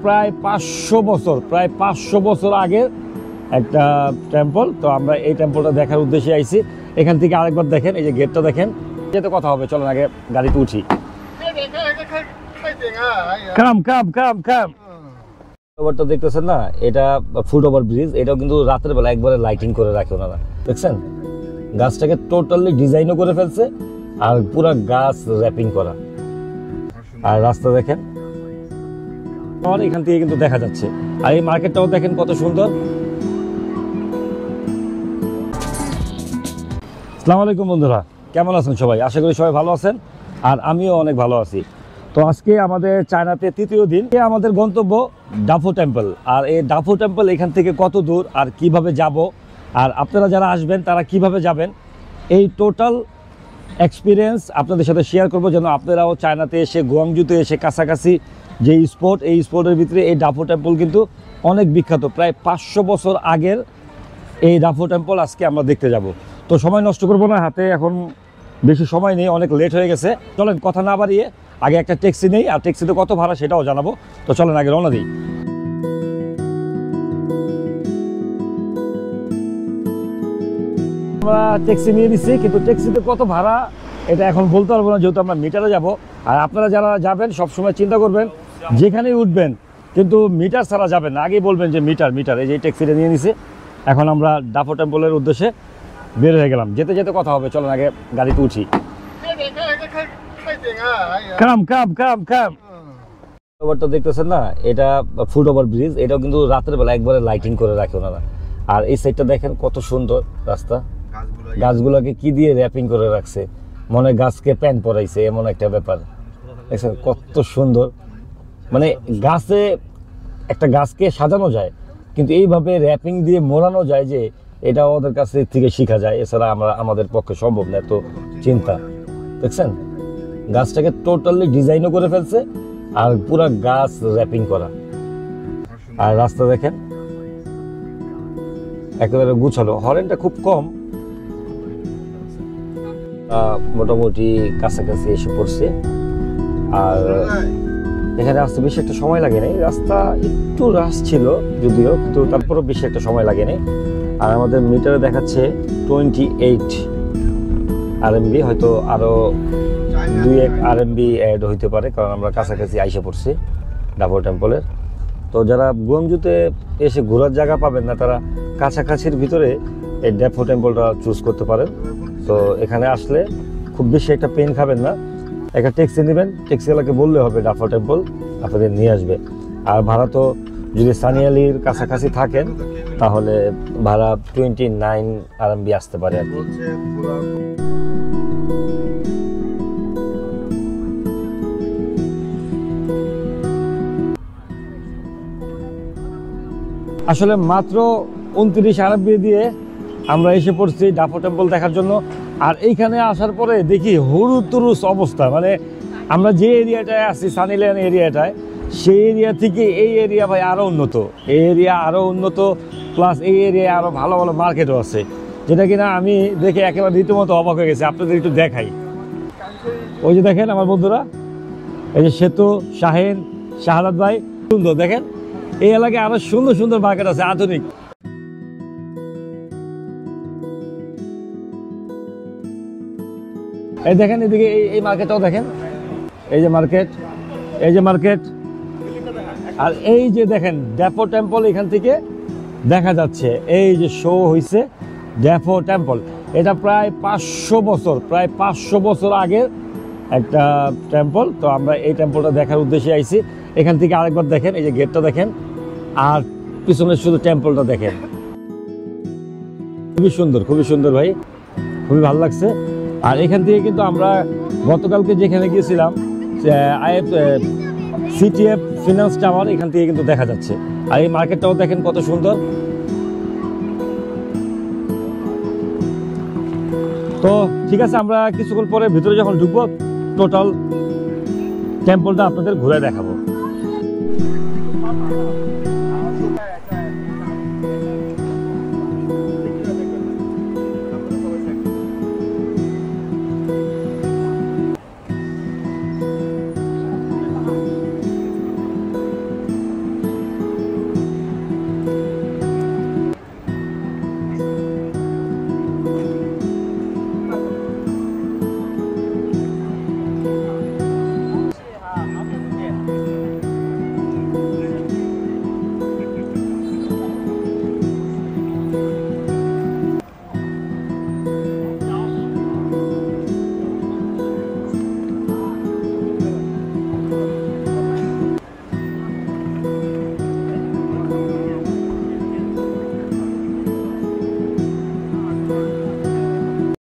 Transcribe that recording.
প্রায় 500 বছর আগের একটা টেম্পল। তো আমরা এই টেম্পলটা দেখার উদ্দেশ্যে আইছি। এখান থেকে আরেকবার দেখেন, এই যে গেটটা দেখেন। যেতে কথা হবে, চলেন আগে গাড়িতে উঠি। কাম কাম কাম কাম ওভারটা দেখতেছেন না, এটা ফুট ওভার ব্রিজ। এটাও কিন্তু রাতের বেলা একবারে লাইটিং করে রাখে ওনারা, দেখছেন? গাছটাকে টোটালি ডিজাইনও করে ফেলছে আর পুরা গাছ র্যাপিং করা। আর রাস্তা দেখেন, আর এখান থেকে কিন্তু দেখা যাচ্ছে। আর এই মার্কেটটাও দেখেন কত সুন্দর। আসসালামু আলাইকুম বন্ধুরা, কেমন আছেন সবাই? আশা করি সবাই ভালো আছেন, আর আমিও অনেক ভালো আছি। তো আজকে আমাদের চায়নাতে তৃতীয় দিন। আমাদের গন্তব্য ডাফো টেম্পল। আর এই ডাফো টেম্পল এখান থেকে কত দূর আর কিভাবে যাব, আর আপনারা যারা আসবেন তারা কিভাবে যাবেন, এই টোটাল এক্সপিরিয়েন্স আপনাদের সাথে শেয়ার করবো, যেন আপনারাও চায়নাতে এসে, গুয়াংজুতে এসে কাছাকাছি যে স্পট, এই স্পটের ভিতরে এই ডাফো টেম্পল কিন্তু অনেক বিখ্যাত। প্রায় 500 বছর আগের এই ডাফো টেম্পল আজকে আমরা দেখতে যাব। তো সময় নষ্ট করবো না, হাতে এখন বেশি সময় নেই, অনেক লেট হয়ে গেছে। চলেন কথা না বাড়িয়ে আগে একটা ট্যাক্সি নেই, আর ট্যাক্সিতে কত ভাড়া সেটাও জানাবো। তো চলেন আগে রওনা দিই। আমরা ট্যাক্সি নিয়ে নিচ্ছি, কিন্তু ট্যাক্সিতে কত ভাড়া এটা এখন বলতে পারবো না, যেহেতু আমরা মিটারে যাব। আর আপনারা যারা যাবেন সবসময় চিন্তা করবেন যেখানেই উঠবেন কিন্তু মিটার ছাড়া যাবেন না, আগেই বলবেন যে মিটার মিটার। এই যে ট্যাক্সিটা নিয়ে নিছি, এখন আমরা ডাফো টেম্পলের উদ্দেশ্যে বের হয়ে গেলাম। যেতে যেতে কথা হবে, চলেন আগে গাড়িতে উঠি। কাম কাম কাম কাম ওভারটা দেখতেছেন না, এটা ফুট ওভার ব্রিজ। এটাও কিন্তু রাতের বেলা একবারে লাইটিং করে রাখে ওনারা। আর এই সাইডটা দেখেন কত সুন্দর রাস্তা, গাছগুলোকে কি দিয়ে র্যাপিং করে রাখছে, মনে গাছকে প্যান্ট পরাইছে এমন একটা ব্যাপার। দেখছেন কত সুন্দর, মানে গাছে একটা গাছকে সাজানো যায়, কিন্তু এইভাবে র্যাপিং দিয়ে মোড়ানো যায় যে এটা ওদের কাছে থেকে শেখা যায়। এছাড়া আমাদের পক্ষে সম্ভব না এত চিন্তা। দেখছেন গাছটাকে টোটালি ডিজাইনও করে ফেলছে আর পুরা গাছ র্যাপিং করা। আর রাস্তা দেখেন একেবারে গুছালো, হরেনটা খুব কম, মোটামুটি কাছাকাছি এসে পড়ছে। আর এখানে আসতে বেশি একটা সময় লাগে নাই, রাস্তা একটু রাশ ছিল যদিও, কিন্তু তারপরও বেশি একটা সময় লাগে নাই। আর আমাদের মিটারে দেখাচ্ছে 28 RMB, হয়তো আরো 2-1 RMB অ্যাড হইতে পারে, কারণ আমরা কাছাকাছি আইসা পড়ছি ডাফো টেম্পলের। তো যারা গুয়াংজুতে এসে ঘোরার জায়গা পাবেন না, তারা কাছাকাছির ভিতরে এই ডাফো টেম্পলটা চুজ করতে পারেন। তো এখানে আসলে খুব বেশি একটা পেন খাবেন না, একটা ট্যাক্সি নেবেন, ট্যাক্সিওয়ালাকে বললে হবে ডাফো টেম্পল আপনাদের নিয়ে আসবে। আর ভাড়া তো যদি সানিয়ালির কাছাকাছি থাকেন তাহলে ভাড়া 29 RMB আসতে পারে আর কি। আসলে মাত্র 29 RMB দিয়ে আমরা এসে পড়ছি ডাফো টেম্পল দেখার জন্য। আর এইখানে আসার পরে দেখি হুড়ুতুরুস অবস্থা, মানে আমরা যে এরিয়াটায় আছি সানিল্যান্ড এরিয়াটায়, সেই এরিয়া থেকে এই এরিয়া ভাই আরও উন্নত। এই এরিয়া আরও উন্নত, প্লাস এই এরিয়ায় আরও ভালো ভালো মার্কেটও আছে, যেটা কিনা আমি দেখে একেবারে রীতিমতো অবাক হয়ে গেছি। আপনাদের একটু দেখাই, ওই যে দেখেন আমার বন্ধুরা, এই যে সেতু, শাহিন, শাহাদাত ভাই, সুন্দর দেখেন। এই এলাকায় আরো সুন্দর সুন্দর মার্কেট আছে, আধুনিক। এই দেখেন এদিকে এই মার্কেটটাও দেখেন, এই যে মার্কেট, এই যে মার্কেট। আর এই যে দেখেন ডাফো টেম্পল এখান থেকে দেখা যাচ্ছে, এই যে শো হয়েছে ডাফো টেম্পল। এটা প্রায় 500 বছর আগের একটা টেম্পল। তো আমরা এই টেম্পলটা দেখার উদ্দেশ্যে আইছি। এখান থেকে আরেকবার দেখেন, এই যে গেটটা দেখেন, আর পিছনে শুধু টেম্পলটা দেখেন। খুবই সুন্দর ভাই, খুবই ভালো লাগছে। আর এখান থেকে কিন্তু আমরা গতকালকে যেখানে গিয়েছিলাম CTF ফিনান্স টাওয়ার, এখান থেকে কিন্তু দেখা যাচ্ছে। আর এই মার্কেটটাও দেখেন কত সুন্দর। তো ঠিক আছে, আমরা কিছুক্ষণ পরে ভিতরে যখন ঢুকবো টোটাল টেম্পলটা আপনাদের ঘুরে দেখাবো।